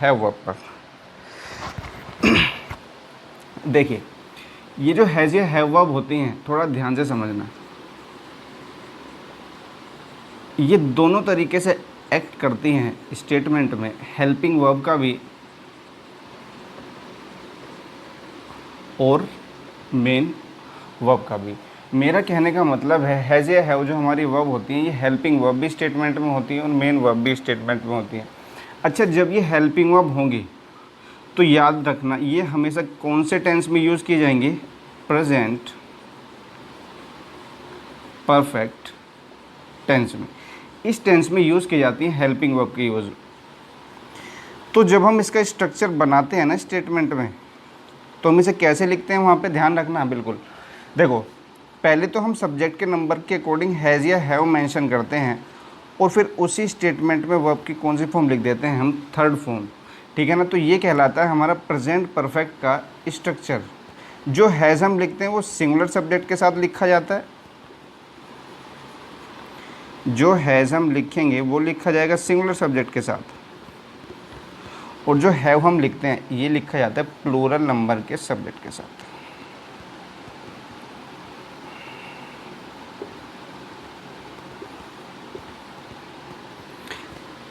Have verb पर। देखिए, ये जो हैज़ या हैव वर्ब होती हैं, थोड़ा ध्यान से समझना। ये दोनों तरीके से एक्ट करती हैं स्टेटमेंट में, हेल्पिंग वर्ब का भी और मेन वर्ब का भी। मेरा कहने का मतलब है हैज़ या हैव जो हमारी वर्ब होती हैं, ये हेल्पिंग वर्ब भी स्टेटमेंट में होती है और मेन वर्ब भी स्टेटमेंट में होती है। अच्छा, जब ये हेल्पिंग वर्ब होंगी तो याद रखना ये हमेशा कौन से टेंस में यूज़ की जाएंगी? प्रेजेंट परफेक्ट टेंस में। इस टेंस में यूज़ की जाती है हेल्पिंग वर्ब की यूज़। तो जब हम इसका स्ट्रक्चर बनाते हैं ना स्टेटमेंट में, तो हम इसे कैसे लिखते हैं वहाँ पे ध्यान रखना। बिल्कुल देखो, पहले तो हम सब्जेक्ट के नंबर के अकॉर्डिंग हैज़ या हैव मेंशन करते हैं और फिर उसी स्टेटमेंट में वर्ब की कौन सी फॉर्म लिख देते हैं हम? Third form. ठीक है ना। तो ये कहलाता है हमारा प्रेजेंट परफेक्ट का स्ट्रक्चर। जो हैज़ हम लिखते हैं वो सिंगुलर सब्जेक्ट के साथ लिखा जाता है। जो हैज़ हम लिखेंगे वो लिखा जाएगा सिंगुलर सब्जेक्ट के साथ, और जो हैव हम लिखते हैं ये लिखा जाता है प्लूरल नंबर के सब्जेक्ट के साथ।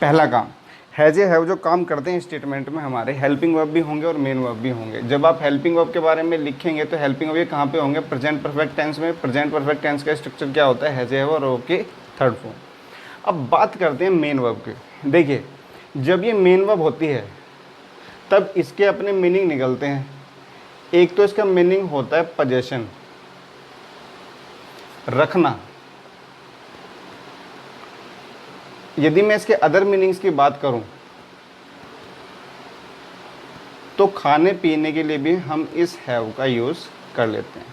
पहला काम, हैज़ या हैव जो काम करते हैं स्टेटमेंट में हमारे, हेल्पिंग वर्ब भी होंगे और मेन वर्ब भी होंगे। जब आप हेल्पिंग वर्ब के बारे में लिखेंगे तो हेल्पिंग वर्ब ये कहाँ पे होंगे? प्रेजेंट परफेक्ट टेंस में। प्रेजेंट परफेक्ट टेंस का स्ट्रक्चर क्या होता है? हैज़ या हैव और वर्ब की थर्ड फॉर्म। अब बात करते हैं मेन वर्ब की। देखिए, जब ये मेन वर्ब होती है तब इसके अपने मीनिंग निकलते हैं। एक तो इसका मीनिंग होता है पोजेशन, रखना। यदि मैं इसके अदर मीनिंग्स की बात करूं तो खाने पीने के लिए भी हम इस हैव का यूज़ कर लेते हैं।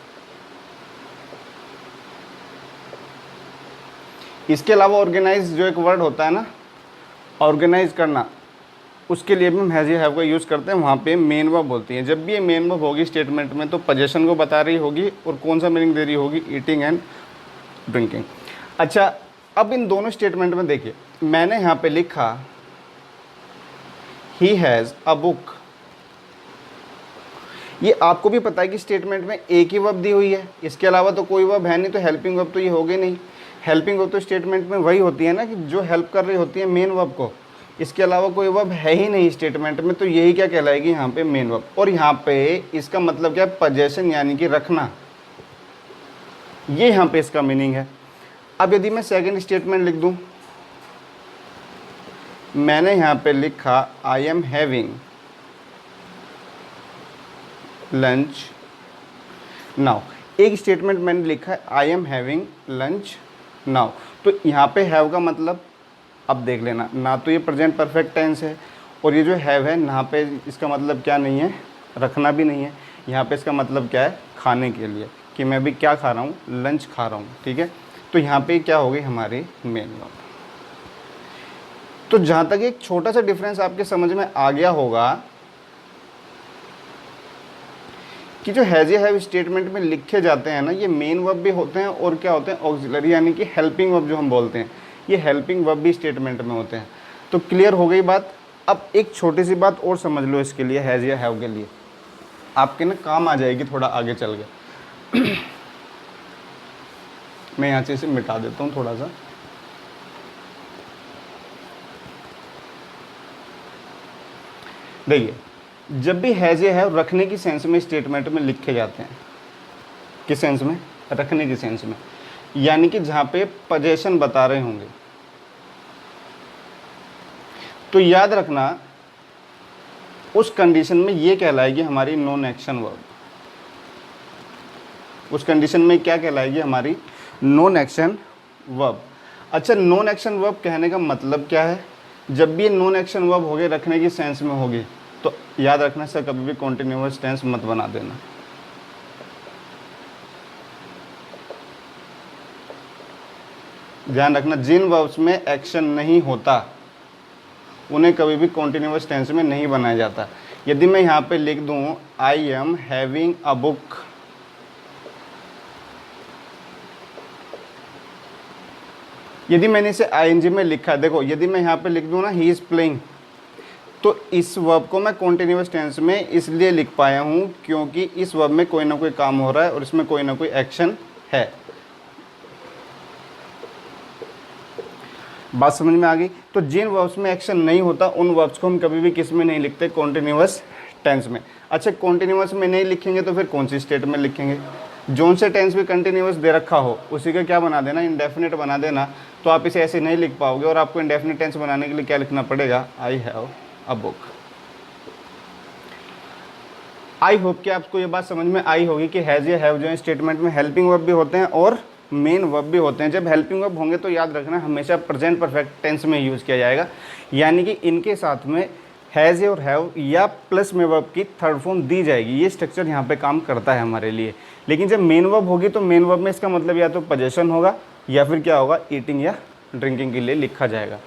इसके अलावा ऑर्गेनाइज जो एक वर्ड होता है ना, ऑर्गेनाइज करना, उसके लिए भी हम हैज़ या हैव का यूज़ करते हैं। वहाँ पे मेन वर्ब बोलती है। जब भी ये मेन वर्ब होगी स्टेटमेंट में तो पोजेशन को बता रही होगी और कौन सा मीनिंग दे रही होगी? Eating and drinking. अच्छा, अब इन दोनों स्टेटमेंट में देखिए, मैंने यहाँ पे लिखा ही हैज़ अ बुक। ये आपको भी पता है कि स्टेटमेंट में एक ही वर्ब दी हुई है, इसके अलावा तो कोई वर्ब है नहीं, तो हेल्पिंग वर्ब तो ये होगी नहीं। हेल्पिंग वर्ब तो स्टेटमेंट में वही होती है ना कि जो हेल्प कर रही होती है मेन वर्ब को। इसके अलावा कोई वर्ब है ही नहीं स्टेटमेंट में, तो यही क्या कहलाएगी यहाँ पे? Main verb. और यहाँ पे इसका मतलब क्या है? पोजेशन, यानी कि रखना। ये यहाँ पे इसका मीनिंग है। अब यदि मैं सेकंड स्टेटमेंट लिख दूँ, मैंने यहाँ पे लिखा I am having lunch now. एक स्टेटमेंट मैंने लिखा है I am having lunch now. तो यहाँ पे हैव का मतलब अब देख लेना, ना तो ये प्रेजेंट परफेक्ट टेंस है और ये जो हैव है यहाँ पे इसका मतलब क्या नहीं है? रखना भी नहीं है। यहाँ पे इसका मतलब क्या है? खाने के लिए, कि मैं भी क्या खा रहा हूँ? लंच खा रहा हूँ। ठीक है, तो यहाँ पे क्या हो गई? हमारी मेन वर्ब। तो जहाँ तक एक छोटा सा डिफरेंस आपके समझ में आ गया होगा कि जो हैज़ या हैव स्टेटमेंट में लिखे जाते हैं ना, ये मेन वर्ब भी होते हैं और क्या होते हैं? ऑक्सिलरी, यानी कि हेल्पिंग वर्ब जो हम बोलते हैं, ये हेल्पिंग वर्ब भी स्टेटमेंट में होते हैं। तो क्लियर हो गई बात। अब एक छोटी सी बात और समझ लो इसके लिए, हैज़ या हैव के लिए आपके ना काम आ जाएगी थोड़ा आगे चल के। मैं यहाँ से इसे मिटा देता हूँ थोड़ा सा। देखिए, जब भी हैज़ या हैव रखने की सेंस में स्टेटमेंट में लिखे जाते हैं, किस सेंस में? रखने की सेंस में, यानी कि जहाँ पे पोजेशन बता रहे होंगे, तो याद रखना उस कंडीशन में ये कहलाएगी हमारी नॉन एक्शन वर्ब। उस कंडीशन में क्या कहलाएगी? हमारी नॉन एक्शन वर्ब। अच्छा, नॉन एक्शन वर्ब कहने का मतलब क्या है? जब भी नॉन एक्शन वर्ब होगी रखने की सेंस में होगी तो याद रखना सर, कभी भी कॉन्टिन्यूअस टेंस मत बना देना। ध्यान रखना, जिन वर्ब्स में एक्शन नहीं होता उन्हें कभी भी कॉन्टिन्यूअस टेंस में नहीं बनाया जाता। यदि मैं यहाँ पे लिख दूँ I am having a book, यदि मैंने इसे आईएनजी में लिखा है, देखो यदि मैं यहाँ पे लिख दूँ ना ही इज़ प्लेइंग, तो इस वर्ब को मैं कॉन्टिन्यूअस टेंस में इसलिए लिख पाया हूँ क्योंकि इस वर्ब में कोई ना कोई काम हो रहा है और इसमें कोई ना कोई एक्शन है। बात समझ में आ गई। तो जिन वर्ब्स में एक्शन नहीं होता उन वर्ब्स को हम कभी भी किस में नहीं लिखते, कॉन्टिन्यूअस टेंस में। अच्छा, कॉन्टिन्यूअस में नहीं लिखेंगे तो फिर कौन सी स्टेट में लिखेंगे? जोन से टेंस भी कंटिन्यूअस दे रखा हो उसी का क्या बना देना, इंडेफिनिट बना देना। तो आप इसे ऐसे नहीं लिख पाओगे और आपको इंडेफिनिट टेंस बनाने के लिए क्या लिखना पड़ेगा, I have a book. I hope कि आपको ये बात समझ में आई होगी कि हैज़ या हैव जो है स्टेटमेंट में हेल्पिंग वर्ब भी होते हैं और मेन वर्ब भी होते हैं। जब हेल्पिंग वर्ब होंगे तो याद रखना हमेशा प्रेजेंट परफेक्ट टेंस में यूज़ किया जाएगा, यानी कि इनके साथ में हैज़ और हैव या प्लस में वर्ब की थर्ड फॉर्म दी जाएगी। ये स्ट्रक्चर यहाँ पे काम करता है हमारे लिए। लेकिन जब मेन वर्ब होगी तो मेन वर्ब में इसका मतलब या तो पोजेशन होगा या फिर क्या होगा, ईटिंग या ड्रिंकिंग के लिए लिखा जाएगा।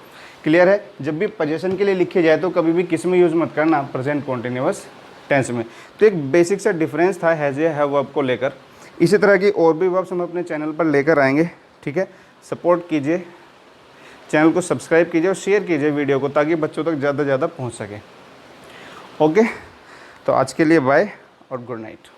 क्लियर है? जब भी पोजेशन के लिए लिखे जाए तो कभी भी किस में यूज़ मत करना, प्रेजेंट कॉन्टिन्यूअस टेंस में। तो एक बेसिक सा डिफरेंस था हैज़ या हैव वर्ब को लेकर। इसी तरह की और भी वर्ब्स हम अपने चैनल पर लेकर आएंगे। ठीक है, सपोर्ट कीजिए, चैनल को सब्सक्राइब कीजिए और शेयर कीजिए वीडियो को ताकि बच्चों तक ज़्यादा से ज़्यादा पहुंच सके। ओके, तो आज के लिए बाय और गुड नाइट।